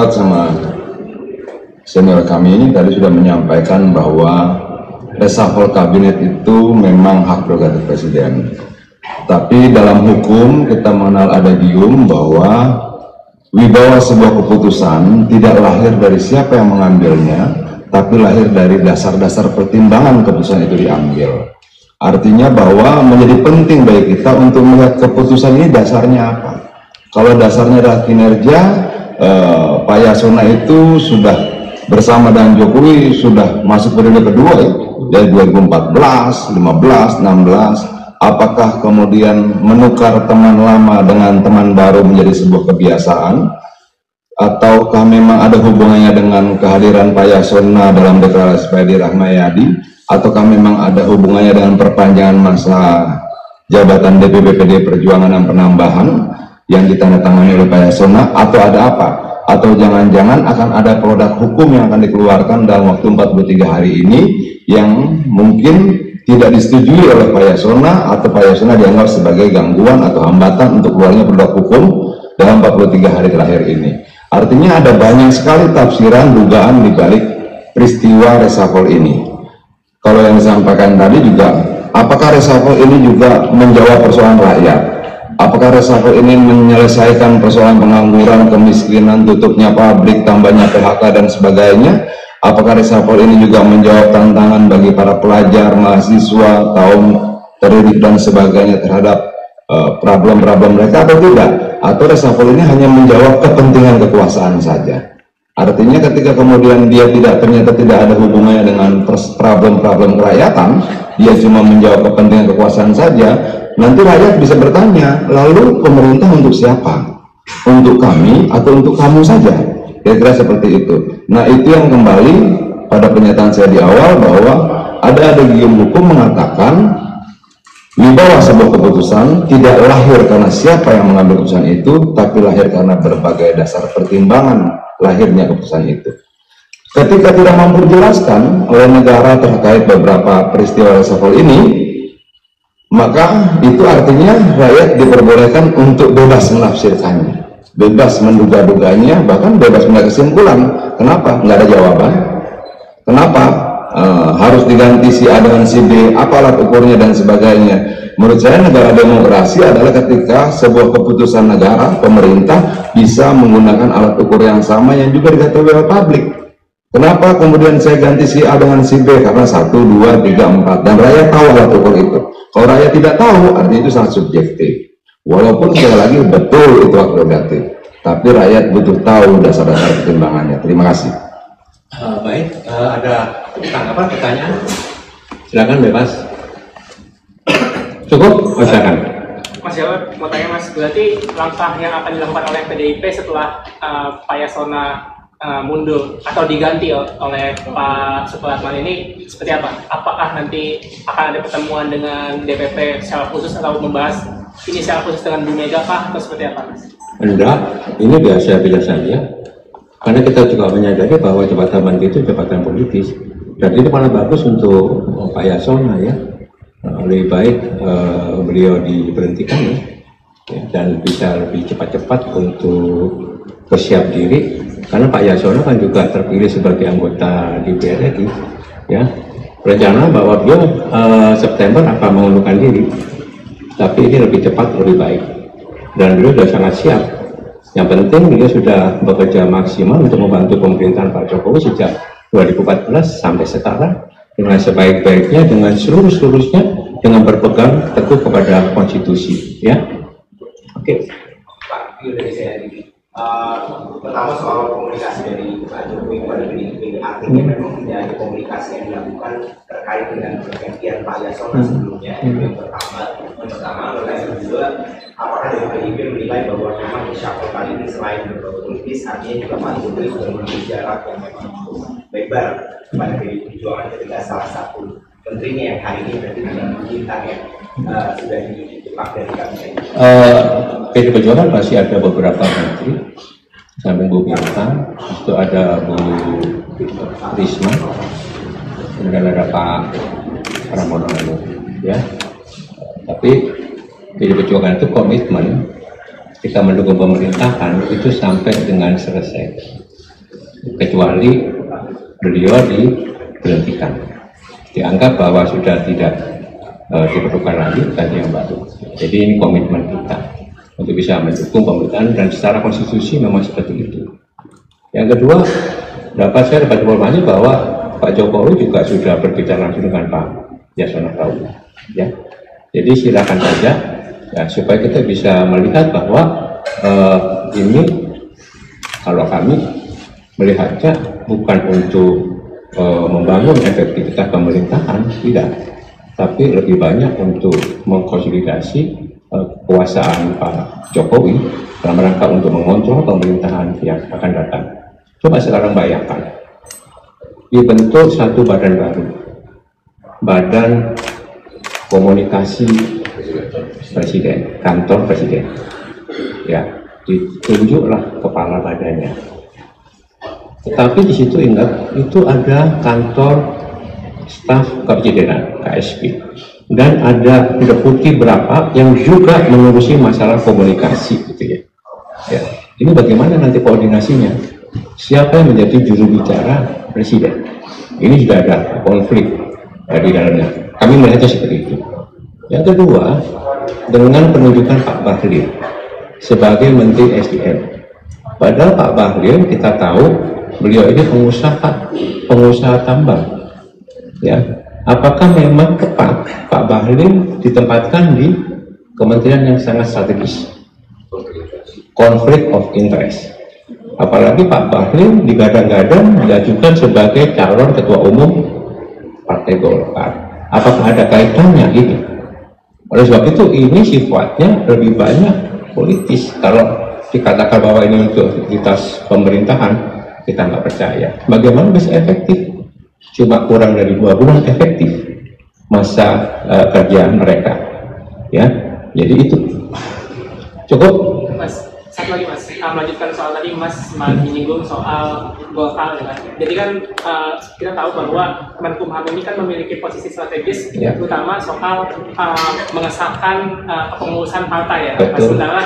Demokrat sama senior kami tadi sudah menyampaikan bahwa reshuffle kabinet itu memang hak prerogatif presiden. Tapi dalam hukum kita mengenal adagium bahwa wibawa sebuah keputusan tidak lahir dari siapa yang mengambilnya, tapi lahir dari dasar-dasar pertimbangan keputusan itu diambil. Artinya bahwa menjadi penting bagi kita untuk melihat keputusan ini dasarnya apa. Kalau dasarnya adalah kinerja, Pak Yasona itu sudah bersama dengan Jokowi sudah masuk periode kedua ya, dari 2014, 15, 16. Apakah kemudian menukar teman lama dengan teman baru menjadi sebuah kebiasaan? Ataukah memang ada hubungannya dengan kehadiran Pak Yasona dalam deklarasi Pak Edi Rahmayadi? Ataukah memang ada hubungannya dengan perpanjangan masa jabatan DPP PD Perjuangan dan penambahan yang ditandatangani oleh Pak Yasona, atau ada apa? Atau jangan-jangan akan ada produk hukum yang akan dikeluarkan dalam waktu 43 hari ini yang mungkin tidak disetujui oleh Pak Yasona, atau Pak Yasona dianggap sebagai gangguan atau hambatan untuk keluarnya produk hukum dalam 43 hari terakhir ini. Artinya ada banyak sekali tafsiran, dugaan di balik peristiwa reshuffle ini. Kalau yang disampaikan tadi juga, apakah reshuffle ini juga menjawab persoalan rakyat? Apakah reshuffle ini menyelesaikan persoalan pengangguran, kemiskinan, tutupnya pabrik, tambahnya PHK dan sebagainya? Apakah reshuffle ini juga menjawab tantangan bagi para pelajar, mahasiswa, kaum terdidik dan sebagainya terhadap problem-problem mereka atau tidak? Atau reshuffle ini hanya menjawab kepentingan kekuasaan saja? Artinya ketika kemudian dia ternyata tidak ada hubungannya dengan problem-problem kerakyatan, dia cuma menjawab kepentingan kekuasaan saja, nanti rakyat bisa bertanya, lalu pemerintah untuk siapa? Untuk kami atau untuk kamu saja? Kira-kira seperti itu. Nah, itu yang kembali pada pernyataan saya di awal bahwa ada adagium hukum mengatakan wibawa sebuah keputusan tidak lahir karena siapa yang mengambil keputusan itu, tapi lahir karena berbagai dasar pertimbangan lahirnya keputusan itu. Ketika tidak mampu dijelaskan oleh negara terkait beberapa peristiwa reshuffle ini, maka itu artinya rakyat diperbolehkan untuk bebas menafsirkannya, bebas menduga-duganya, bahkan bebas mengambil kesimpulan. Kenapa? Nggak ada jawaban. Kenapa harus diganti si A dengan si B, apa alat ukurnya dan sebagainya. Menurut saya negara demokrasi adalah ketika sebuah keputusan negara, pemerintah bisa menggunakan alat ukur yang sama yang juga diketahui oleh publik. Kenapa kemudian saya ganti si A dengan si B? Karena 1, 2, 3, 4 dan rakyat tahu alat ukur itu. Kalau rakyat tidak tahu, artinya itu sangat subjektif. Walaupun sekali lagi betul itu hak prerogatif, tapi rakyat butuh tahu dasar-dasar pertimbangannya. Terima kasih. Baik, ada tanggapan, pertanyaan? Silakan bebas. Cukup? Oh, silakan. Mas Jarod, mau tanya Mas, berarti langkah yang akan dilakukan oleh PDIP setelah Pak Yasona mundur atau diganti oleh Pak Supratman ini seperti apa? Apakah nanti akan ada pertemuan dengan DPP secara khusus atau membahas ini secara khusus dengan Bu Mega kah, atau seperti apa, Mas? Enggak, ini biasa-biasa saja. Karena kita juga menyadari bahwa jabatan menteri itu jabatan politis, dan itu malah bagus untuk Pak Yasona ya. Lebih baik beliau diberhentikan ya, dan bisa lebih cepat-cepat untuk bersiap diri, karena Pak Yasona kan juga terpilih sebagai anggota DPR RI ya. Rencana bahwa beliau September akan mengundurkan diri, tapi ini lebih cepat lebih baik, dan beliau sudah sangat siap. Yang penting beliau sudah bekerja maksimal untuk membantu pemerintahan Pak Jokowi sejak 2014 sampai sekarang dengan sebaik-baiknya, dengan seluruh-seluruhnya, dengan berpegang teguh kepada konstitusi ya. Oke. Pak, dari saya ini pertama soal komunikasi dari Pak Jokowi kepada PDIP, artinya memang tidak ada komunikasi yang dilakukan terkait dengan pergantian Pak Yasona sebelumnya. Itu yang pertama. Lalu yang kedua, apakah dari PDIP menilai bahwa memang reshuffle kali ini selain berpolitis, artinya juga Pak Jokowi sudah memberi jarak yang memang lebar kepada PDI Perjuangan ketika salah satu menterinya yang hari ini berarti dengan bintang yang sudah dijebak dari kabinet. PDI Perjuangan masih ada beberapa menteri, samping Bu Bintang, itu ada Bu Risma, kemudian ada Pak Pramono ya. Tapi PDI Perjuangan itu komitmen kita mendukung pemerintahan itu sampai dengan selesai. kecuali beliau diberhentikan, dianggap bahwa sudah tidak diperlukan lagi ganti yang baru. Jadi ini komitmen kita untuk bisa mendukung pemerintahan, dan secara konstitusi memang seperti itu. Yang kedua, saya dapat informasi bahwa Pak Jokowi juga sudah berbicara langsung dengan Pak Yasona Lawli, ya. Jadi silakan saja, ya, supaya kita bisa melihat bahwa ini kalau kami melihatnya bukan untuk membangun efektivitas pemerintahan, tidak, tapi lebih banyak untuk mengkonsolidasi kekuasaan Pak Jokowi dalam rangka untuk mengontrol pemerintahan yang akan datang. Coba sekarang bayangkan, dibentuk satu badan baru, Badan Komunikasi Presiden, Kantor Presiden, ya, ditunjuklah kepala badannya. Tetapi di situ ingat, itu ada kantor staf kepresidenan (KSP), dan ada deputi berapa yang juga mengurusi masalah komunikasi, gitu ya. Ya, ini bagaimana nanti koordinasinya? Siapa yang menjadi juru bicara presiden? Ini sudah ada konflik di dalamnya. Kami melihatnya seperti itu. Yang kedua, dengan penunjukan Pak Bahlil sebagai Menteri SDM. Padahal Pak Bahlil kita tahu beliau ini pengusaha tambang. Ya, apakah memang tepat Pak Bahlil ditempatkan di kementerian yang sangat strategis? Konflik of interest. Apalagi Pak Bahlil digadang-gadang diajukan sebagai calon ketua umum Partai Golkar. Apakah ada kaitannya ini? Oleh sebab itu ini sifatnya lebih banyak politis. Kalau dikatakan bahwa ini untuk aktivitas pemerintahan, kita nggak percaya. Bagaimana bisa efektif? Cuma kurang dari 2 bulan efektif masa kerja mereka. Ya, jadi itu cukup. Mas, satu lagi Mas, melanjutkan soal tadi Mas menyinggung soal Golkar, ya kan? Jadi kan kita tahu bahwa Kemenkumham ini kan memiliki posisi strategis, ya, terutama soal mengesahkan kepengurusan partai, ya. Sementara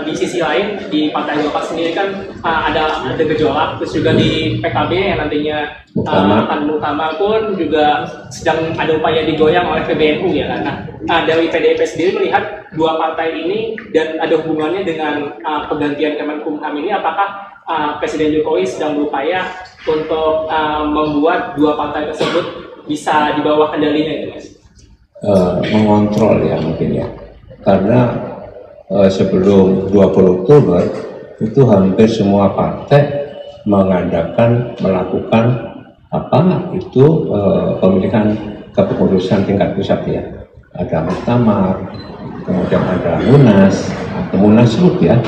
di sisi lain di Partai Golkar sendiri kan ada gejolak, terus juga di PKB yang nantinya akan utama pun juga sedang ada upaya digoyang oleh PBNU, ya kan? Nah, dari PDIP sendiri melihat dua partai ini dan ada hubungannya dengan pergantian Kemenkumham ini, apakah Presiden Jokowi sedang berupaya untuk membuat dua partai tersebut bisa di bawah kendalinya, itu Mas? Mengontrol, ya, mungkin, ya, karena sebelum 20 Oktober itu hampir semua partai melakukan pemilihan kepengurusan tingkat pusat, ya. Ada muktamar, kemudian ada munas, atau munaslup, ya,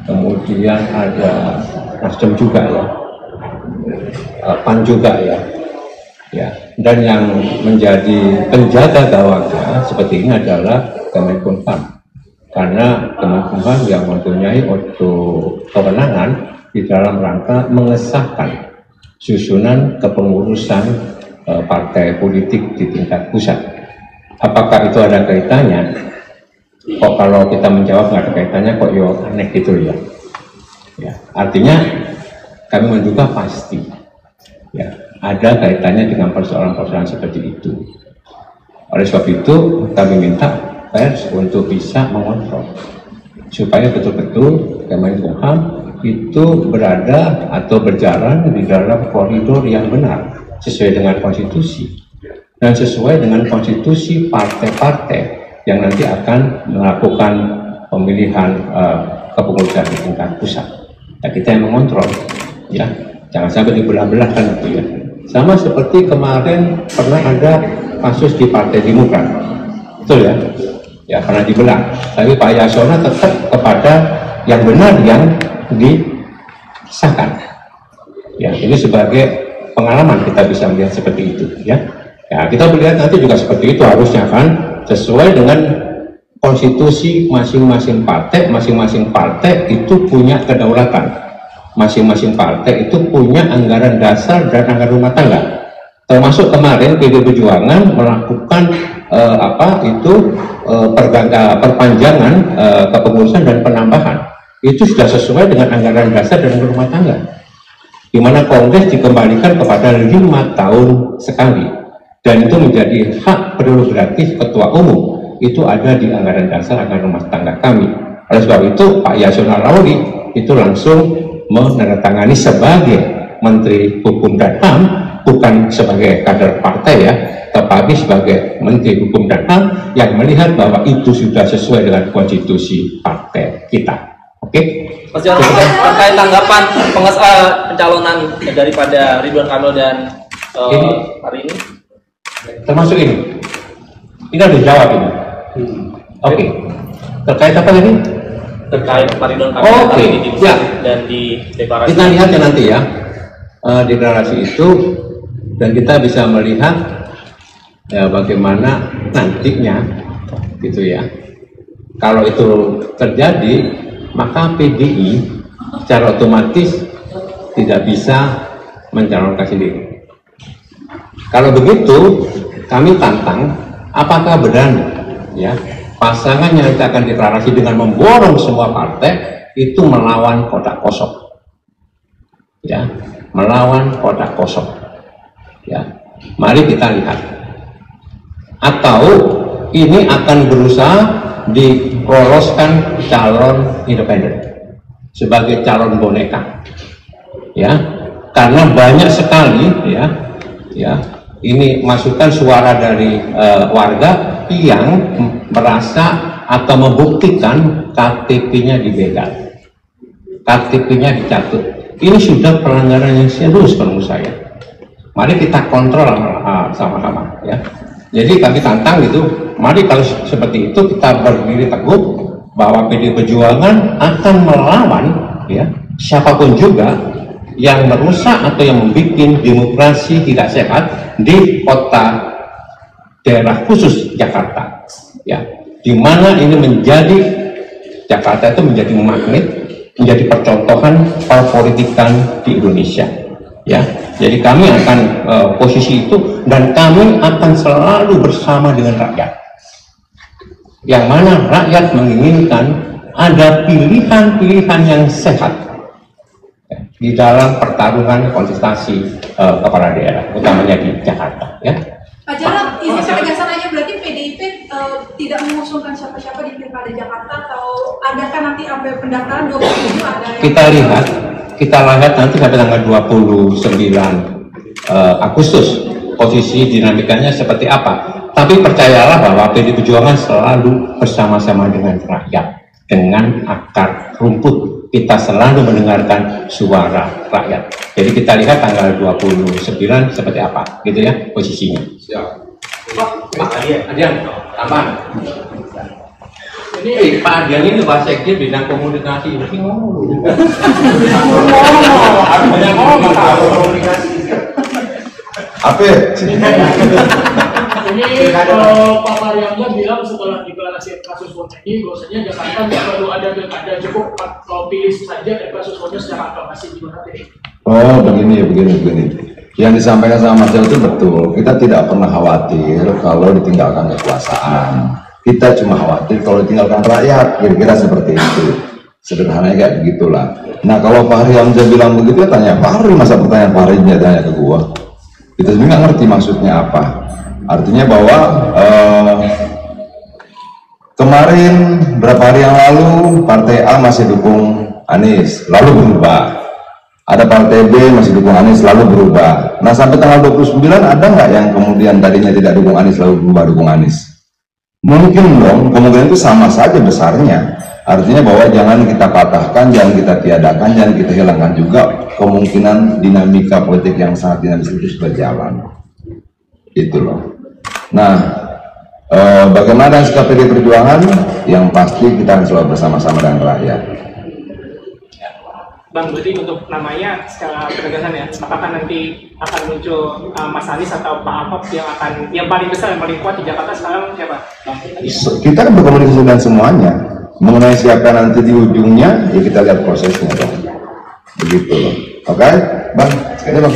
kemudian ada Nasdem juga, ya, PAN juga, ya, ya. Dan yang menjadi penjaga gawangnya seperti ini adalah Kemenkumham, karena Kemenkumham yang mempunyai kewenangan di dalam rangka mengesahkan susunan kepengurusan partai politik di tingkat pusat. Apakah itu ada kaitannya? Kok kalau kita menjawab nggak ada kaitannya, kok yo aneh gitu, ya. Ya, artinya kami menduga pasti, ya, ada kaitannya dengan persoalan-persoalan seperti itu. Oleh sebab itu kami minta pers untuk bisa mengontrol supaya betul-betul Kemenkumham itu berada atau berjalan di dalam koridor yang benar sesuai dengan konstitusi dan sesuai dengan konstitusi partai-partai yang nanti akan melakukan pemilihan kepengurusan di tingkat pusat. Nah, kita yang mengontrol, ya, jangan sampai dibelah-belah, kan, itu, ya. Sama seperti kemarin pernah ada kasus di Partai Demokrat, betul, ya, ya, pernah dibelah. Tapi Pak Yasona tetap kepada yang benar yang disahkan. Ya, ini sebagai pengalaman kita bisa melihat seperti itu, ya. Ya, kita melihat nanti juga seperti itu harusnya, kan, sesuai dengan konstitusi masing-masing partai. Masing-masing partai itu punya kedaulatan, masing-masing partai itu punya anggaran dasar dan anggaran rumah tangga. Termasuk kemarin PD Perjuangan melakukan perpanjangan kepengurusan dan penambahan. Itu sudah sesuai dengan anggaran dasar dan anggaran rumah tangga. di mana Kongres dikembalikan kepada 5 tahun sekali, dan itu menjadi hak prerogatif Ketua Umum. Itu ada di anggaran dasar anggaran rumah tangga kami. Oleh sebab itu Pak Yasona Lawli itu langsung menandatangani sebagai Menteri Hukum dan HAM, bukan sebagai kader partai ya, tetapi sebagai Menteri Hukum dan HAM yang melihat bahwa itu sudah sesuai dengan konstitusi partai kita. Oke? Mas Jono, terkait tanggapan pencalonan daripada Ridwan Kamil dan hari ini? Termasuk ini. Ini udah dijawab ini. Oke. Terkait apa tadi? Terkait Pak Ridwan Kamil hari ini ya. Dan di deklarasi. Kita lihat ya nanti ya deklarasi itu, dan kita bisa melihat ya bagaimana nantinya gitu ya. Kalau itu terjadi, maka PDI secara otomatis tidak bisa mencalonkan sendiri. Kalau begitu, kami tantang, apakah berani ya pasangan yang kita akan deklarasi dengan memborong semua partai itu melawan kotak kosong, ya, melawan kotak kosong, ya. Mari kita lihat. Atau ini akan berusaha diloloskan calon independen sebagai calon boneka, ya, karena banyak sekali ya ini masukan suara dari warga yang merasa atau membuktikan KTP-nya dibegal, KTP-nya dicatut. Ini sudah pelanggaran yang serius menurut saya. Mari kita kontrol sama-sama ya. Jadi kami tantang gitu, mari kalau seperti itu kita berdiri teguh bahwa PDI Perjuangan akan melawan ya siapapun juga yang merusak atau yang membuat demokrasi tidak sehat di kota daerah khusus Jakarta, ya, di mana ini menjadi Jakarta itu menjadi magnet, menjadi percontohan perpolitikan di Indonesia, ya. Jadi kami akan posisi itu, dan kami akan selalu bersama dengan rakyat, yang mana rakyat menginginkan ada pilihan-pilihan yang sehat di dalam pertarungan kontestasi kepala daerah, utamanya di Jakarta, ya. Pak Jarod, izin penegasan aja, berarti PDIP tidak mengusungkan siapa-siapa di Pilkada Jakarta, atau adakah nanti sampai pendaftaran 27 ada yang... Kita lihat nanti sampai tanggal 29 Agustus posisi dinamikanya seperti apa. Tapi percayalah bahwa PDI Perjuangan selalu bersama-sama dengan rakyat, dengan akar rumput. Kita selalu mendengarkan suara rakyat. Jadi kita lihat tanggal 29 seperti apa, gitu ya posisinya. Siap. Pak Adian, tambah. Ini Pak Adian ini Pak Sekjen bidang komunikasi. Ini ngomong. Banyak ngomong komunikasi. Apa? Ini Pak Mariamda bilang setelah deklarasi kasus Won ini, bahwasanya Jakarta tidak perlu ada pilkada, cukup kalau pilih saja dari kasus Won secara aklamasi. Gimana ini? Oh, begini. Yang disampaikan sama Mas Jarod itu betul. Kita tidak pernah khawatir kalau ditinggalkan kekuasaan. Kita cuma khawatir kalau ditinggalkan rakyat, kira-kira seperti itu. Sederhananya kayak begitulah. Nah, kalau Pak Mariamda bilang begitu, ya tanya Pak Hari, masa pertanyaan Pak Hari tanya ke gua. Kita sebenarnya nggak ngerti maksudnya apa. Artinya bahwa kemarin berapa hari yang lalu Partai A masih dukung Anies, lalu berubah. Ada Partai B masih dukung Anies, lalu berubah. Nah, sampai tanggal 29 ada nggak yang kemudian tadinya tidak dukung Anies lalu berubah dukung Anies? Mungkin dong, kemungkinan itu sama saja besarnya. Artinya bahwa jangan kita patahkan, jangan kita tiadakan, jangan kita hilangkan juga kemungkinan dinamika politik yang sangat dinamis itu berjalan. Itu loh. Nah, bagaimana sikap PDI Perjuangan? Yang pasti kita akan selalu bersama-sama dengan rakyat. Bang, berarti untuk namanya secara penegasan ya, apakah nanti akan muncul Mas Anies atau Pak Ahok yang paling besar, yang paling kuat di Jakarta sekarang siapa? Kita kan berkomunikasi dengan semuanya. Mengenai siapa nanti di ujungnya, ya kita lihat prosesnya dong. Begitu loh. Oke, Bang, ini Bang.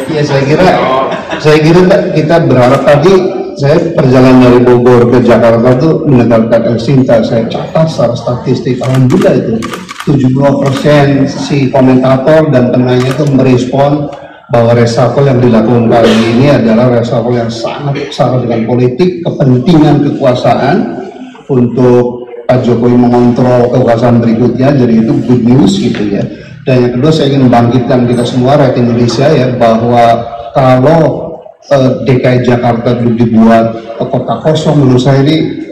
Ya, saya kira kita berharap tadi saya perjalanan dari Bogor ke Jakarta itu mendengarkan El Sinta, saya catat secara statistik, alhamdulillah itu 72% si komentator dan penanya itu merespon bahwa reshuffle yang dilakukan kali ini adalah reshuffle yang sangat syarat dengan politik, kepentingan kekuasaan untuk Pak Jokowi mengontrol kekuasaan berikutnya, jadi itu good news gitu ya. Dan yang kedua saya ingin membangkitkan kita semua rakyat Indonesia ya, bahwa kalau DKI Jakarta dibuat kota kosong, menurut saya ini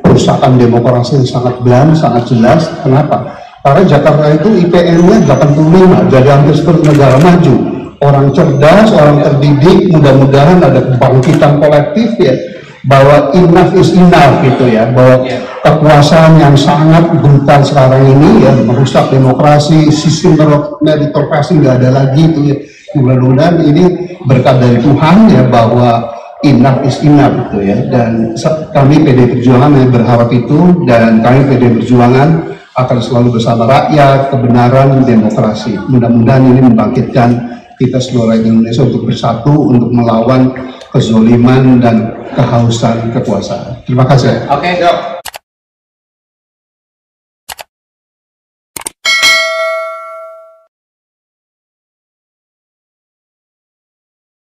perusahaan demokrasi yang sangat blunt, sangat jelas. Kenapa? Karena Jakarta itu IPM-nya 85, jadi hampir seperti negara maju. Orang cerdas, orang terdidik, mudah-mudahan ada kebangkitan kolektif ya, bahwa enough is enough gitu ya, bahwa kekuasaan yang sangat brutal sekarang ini ya merusak demokrasi, sistem meritokrasi nggak ada lagi itu ya. Mudah-mudahan ini berkat dari Tuhan ya, bahwa enough is enough gitu ya, dan kami PD Perjuangan berharap itu, dan kami PD Perjuangan akan selalu bersama rakyat, kebenaran, demokrasi. Mudah-mudahan ini membangkitkan kita seluruh rakyat Indonesia untuk bersatu untuk melawan kezoliman dan kehausan kekuasaan. Terima kasih. Oke,